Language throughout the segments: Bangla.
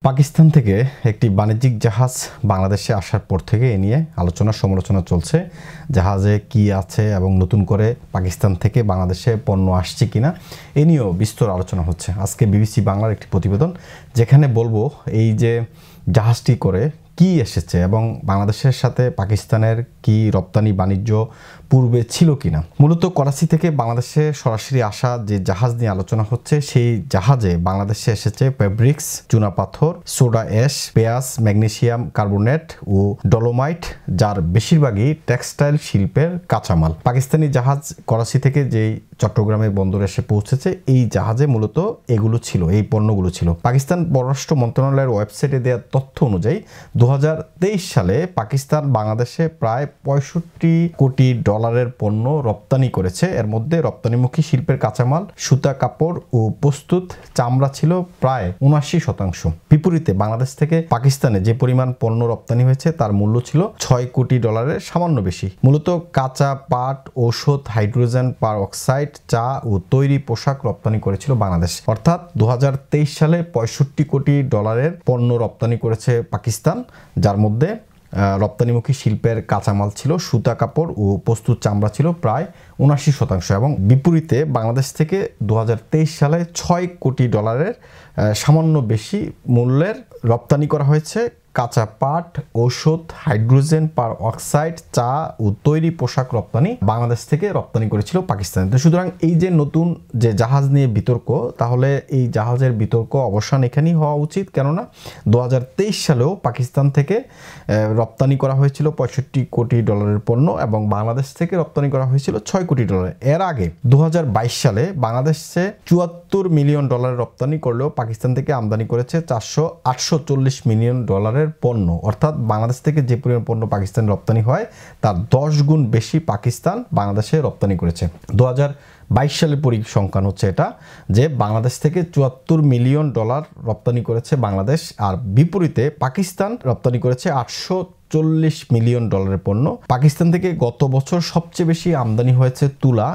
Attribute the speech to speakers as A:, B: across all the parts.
A: পাকিস্তান থেকে একটি বাণিজ্যিক জাহাজ বাংলাদেশে আসার পর থেকে এ নিয়ে আলোচনা সমালোচনা চলছে। জাহাজে কি আছে এবং নতুন করে পাকিস্তান থেকে বাংলাদেশে পণ্য আসছে কিনা এ নিয়েও বিস্তর আলোচনা হচ্ছে। আজকে বিবিসি বাংলার একটি প্রতিবেদন, যেখানে বলবো এই যে জাহাজটি করে কি এসেছে এবং বাংলাদেশের সাথে পাকিস্তানের কি রপ্তানি বাণিজ্য পূর্বে ছিল কিনা। মূলত করাচি থেকে বাংলাদেশে সরাসরি আসা যে জাহাজ নিয়ে আলোচনা হচ্ছে, সেই জাহাজে বাংলাদেশে এসেছে ফেব্রিক্স, চুনাপাথর, সোডা অ্যাশ, পেঁয়াজ, ম্যাগনেসিয়াম কার্বনেট ও ডলোমাইট, যার বেশিরভাগই টেক্সটাইল শিল্পের কাঁচামাল। পাকিস্তানি জাহাজ করাচি থেকে যেই চট্টগ্রামের বন্দরে এসে পৌঁছেছে, এই জাহাজে মূলত এগুলো ছিল, এই পণ্যগুলো ছিল। পাকিস্তান পররাষ্ট্র মন্ত্রণালয়ের ওয়েবসাইটে দেওয়া তথ্য অনুযায়ী 2023 সালে পাকিস্তান বাংলাদেশে প্রায় 65 কোটি ডলারের পণ্য রপ্তানি করেছে। এর মধ্যে রপ্তানিমুখী শিল্পের কাঁচামাল, সুতা, কাপড় ও প্রস্তুত চামড়া ছিল প্রায় 79%। বিপরীতে বাংলাদেশ থেকে পাকিস্তানে যে পরিমাণ পণ্য রপ্তানি হয়েছে তার মূল্য ছিল 6 কোটি ডলারের সামান্য বেশি। মূলত কাঁচা পাট, ঔষধ, হাইড্রোজেন পার অক্সাইড, চা ও তৈরি পোশাক রপ্তানি করেছিল বাংলাদেশ। অর্থাৎ 2023 সালে 65 কোটি ডলারের পণ্য রপ্তানি করেছে পাকিস্তান, যার মধ্যে রপ্তানিমুখী শিল্পের কাঁচামাল ছিল সুতা, কাপড় ও প্রস্তুত চামড়া ছিল প্রায় 79%। এবং বিপরীতে বাংলাদেশ থেকে 2023 সালে 6 কোটি ডলারের সামান্য বেশি মূল্যের রপ্তানি করা হয়েছে কাঁচা পাট, ঔষধ, হাইড্রোজেন পার অক্সাইড, চা ও তৈরি পোশাক রপ্তানি বাংলাদেশ থেকে রপ্তানি করেছিল পাকিস্তান। তো সুতরাং এই যে নতুন যে জাহাজ নিয়ে বিতর্ক, তাহলে এই জাহাজের বিতর্ক অবসান এখানেই হওয়া উচিত। কেননা 2023 সালেও পাকিস্তান থেকে রপ্তানি করা হয়েছিল 65 কোটি ডলারের পণ্য এবং বাংলাদেশ থেকে রপ্তানি করা হয়েছিল 6 কোটি ডলার। এর আগে 2022 সালে বাংলাদেশে 74 মিলিয়ন ডলারের রপ্তানি করলেও পাকিস্তান থেকে আমদানি করেছে 440 মিলিয়ন ডলারের পণ্য। অর্থাৎ বাংলাদেশ থেকে যে পরিমাণ পণ্য পাকিস্তান রপ্তানি হয় তার 10 গুণ বেশি পাকিস্তান বাংলাদেশে রপ্তানি করেছে। 2022 সালের পরিসংখ্যান হচ্ছে এটা, যে বাংলাদেশ থেকে 74 মিলিয়ন ডলার রপ্তানি করেছে বাংলাদেশ, আর বিপরীতে পাকিস্তান রপ্তানি করেছে 840 মিলিয়ন ডলারের পণ্য। পাকিস্তান থেকে গত বছর সবচেয়ে বেশি আমদানি হয়েছে তুলা।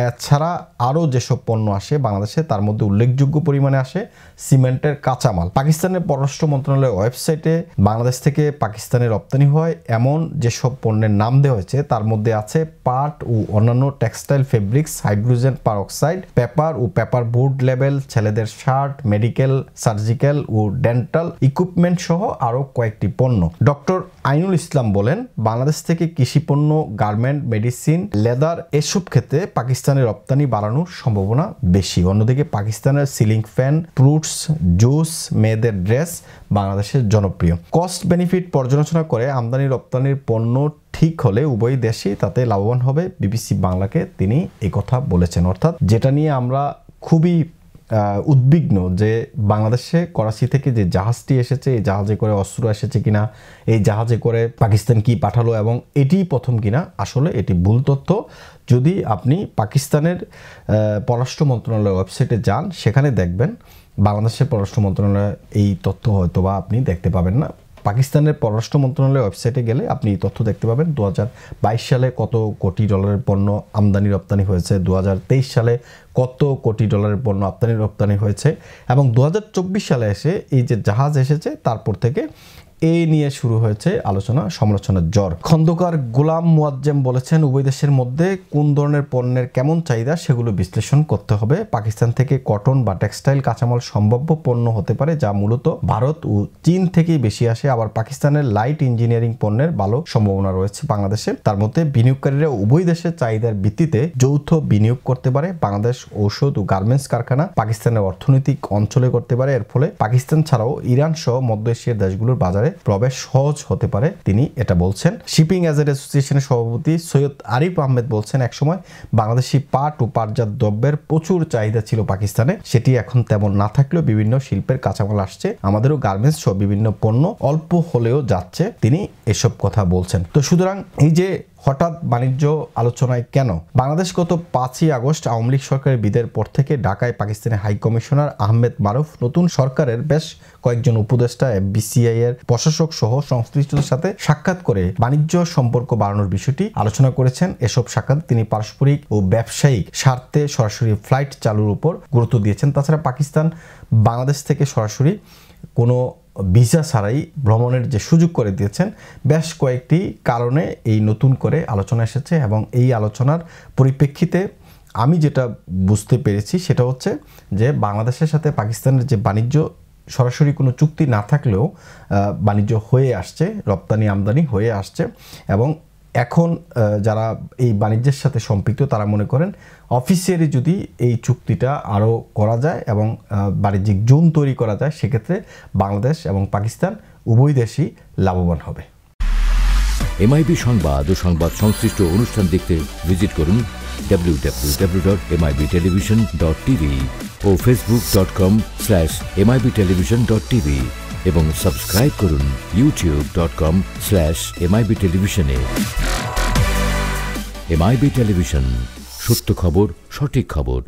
A: এছাড়া আরও যেসব পণ্য আসে বাংলাদেশে, তার মধ্যে উল্লেখযোগ্য পরিমাণে আসে সিমেন্টের কাঁচামাল। পাকিস্তানের পররাষ্ট্র মন্ত্রণালয়ের ওয়েবসাইটে বাংলাদেশ থেকে পাকিস্তানে রপ্তানি হয় এমন যেসব পণ্যের নাম দেওয়া হয়েছে তার মধ্যে আছে পাট ও অন্যান্য টেক্সটাইল, ফেব্রিক্স, হাইড্রোজেন পার অক্সাইড, পেপার ও পেপার বোর্ড লেবেল, ছেলেদের শার্ট, মেডিকেল, সার্জিক্যাল ও ডেন্টাল ইকুইপমেন্ট সহ আরও কয়েকটি পণ্য। ডক্টর আইনুল ইসলাম বলেন, বাংলাদেশ থেকে কৃষিপণ্য, গার্মেন্ট, মেডিসিন, লেদার এসব ক্ষেত্রে পাকিস্তানের রপ্তানি বাড়ানোর সম্ভাবনা বেশি। অন্যদিকে পাকিস্তানের সিলিং ফ্যান, ফ্রুটস, জুস, মেয়েদের ড্রেস বাংলাদেশের জনপ্রিয়। কস্ট বেনিফিট পর্যালোচনা করে আমদানি রপ্তানির পণ্য ঠিক হলে উভয় দেশই তাতে লাভবান হবে। বিবিসি বাংলাকে তিনি একথা বলেছেন। অর্থাৎ যেটা নিয়ে আমরা খুবই উদ্বিগ্ন, যে বাংলাদেশে করাচি থেকে যে জাহাজটি এসেছে, এই জাহাজে করে অস্ত্র এসেছে কিনা, এই জাহাজে করে পাকিস্তান কি পাঠালো এবং এটি প্রথম কিনা, আসলে এটি ভুল তথ্য। যদি আপনি পাকিস্তানের পররাষ্ট্র মন্ত্রণালয়ের ওয়েবসাইটে যান, সেখানে দেখবেন বাংলাদেশের পররাষ্ট্র মন্ত্রণালয় এই তথ্য হয়তো বা আপনি দেখতে পাবেন না। পাকিস্তানের পররাষ্ট্র মন্ত্রণালয়ের ওয়েবসাইটে গেলে আপনি এই তথ্য দেখতে পাবেন। 2022 সালে কত কোটি ডলারের পণ্য আমদানি রপ্তানি হয়েছে, 2023 সালে কত কোটি ডলারের পণ্য আমদানি রপ্তানি হয়েছে, এবং 2024 সালে এসে এই যে জাহাজ এসেছে তারপর থেকে এই নিয়ে শুরু হয়েছে আলোচনা সমালোচনার জ্বর। খন্দকার গোলাম মুয়াজ্জেম বলেছেন, উভয় দেশের মধ্যে কোন ধরনের পণ্যের কেমন চাহিদা সেগুলো বিশ্লেষণ করতে হবে। পাকিস্তান থেকে কটন বা টেক্সটাইল কাঁচামাল সম্ভাব্য পণ্য হতে পারে, যা মূলত ভারত ও চীন থেকেই বেশি আসে। আবার পাকিস্তানের লাইট ইঞ্জিনিয়ারিং পণ্যের ভালো সম্ভাবনা রয়েছে বাংলাদেশে। তার মধ্যে বিনিয়োগকারীরা উভয় দেশের চাহিদার ভিত্তিতে যৌথ বিনিয়োগ করতে পারে। বাংলাদেশ ঔষধ ও গার্মেন্টস কারখানা পাকিস্তানের অর্থনৈতিক অঞ্চলে করতে পারে। এর ফলে পাকিস্তান ছাড়াও ইরান সহ মধ্য এশিয়ার দেশগুলোর বাজারে প্রবেশ সহজ হতে পারে, তিনি এটা বলছেন। শিপিং এজেন্ট অ্যাসোসিয়েশনের সভাপতি সৈয়দ আরিফ আহমেদ বলছেন, একসময় বাংলাদেশি পাট ও পাটজাত দ্রব্যের প্রচুর চাহিদা ছিল পাকিস্তানে, সেটি এখন তেমন না থাকলেও বিভিন্ন শিল্পের কাঁচামাল আসছে, আমাদেরও গার্মেন্টস সহ বিভিন্ন পণ্য অল্প হলেও যাচ্ছে, তিনি এসব কথা বলছেন। তো সুতরাং এই যে হঠাৎ বাণিজ্য আলোচনায় কেন, বাংলাদেশ গত 5ই আগস্ট আওয়ামী লীগ সরকারের বিদায়ের পর থেকে ঢাকায় পাকিস্তানের হাই কমিশনার আহমেদ মারুফ নতুন সরকারের বেশ কয়েকজন উপদেষ্টা, এফবিসিআই এর প্রশাসক সহ সংশ্লিষ্টদের সাথে সাক্ষাৎ করে বাণিজ্য সম্পর্ক বাড়ানোর বিষয়টি আলোচনা করেছেন। এসব সাক্ষাৎ তিনি পারস্পরিক ও ব্যবসায়িক স্বার্থে সরাসরি ফ্লাইট চালুর উপর গুরুত্ব দিয়েছেন। তাছাড়া পাকিস্তান বাংলাদেশ থেকে সরাসরি কোনো ভিসা ছাড়াই ভ্রমণের যে সুযোগ করে দিয়েছেন, বেশ কয়েকটি কারণে এই নতুন করে আলোচনা এসেছে। এবং এই আলোচনার পরিপ্রেক্ষিতে আমি যেটা বুঝতে পেরেছি সেটা হচ্ছে যে বাংলাদেশের সাথে পাকিস্তানের যে বাণিজ্য সরাসরি কোনো চুক্তি না থাকলেও বাণিজ্য হয়ে আসছে, রপ্তানি আমদানি হয়ে আসছে। এবং এখন যারা এই বাণিজ্যের সাথে সম্পৃক্ত তারা মনে করেন অফিসিয়ালি যদি এই চুক্তিটা আরও করা যায় এবং বাণিজ্যিক জোন তৈরি করা যায়, সেক্ষেত্রে বাংলাদেশ এবং পাকিস্তান উভয় দেশই লাভবান হবে।
B: MIB সংবাদ ও সংবাদ সংশ্লিষ্ট অনুষ্ঠান দেখতে ভিজিট করুন www.mibtelevision.tv ও facebook.com/mibtelevision.tv এবং সাবস্ক্রাইব করুন youtube.com/mibtelevision এ। MIB টেলিভিশন, সত্য খবর, সঠিক খবর।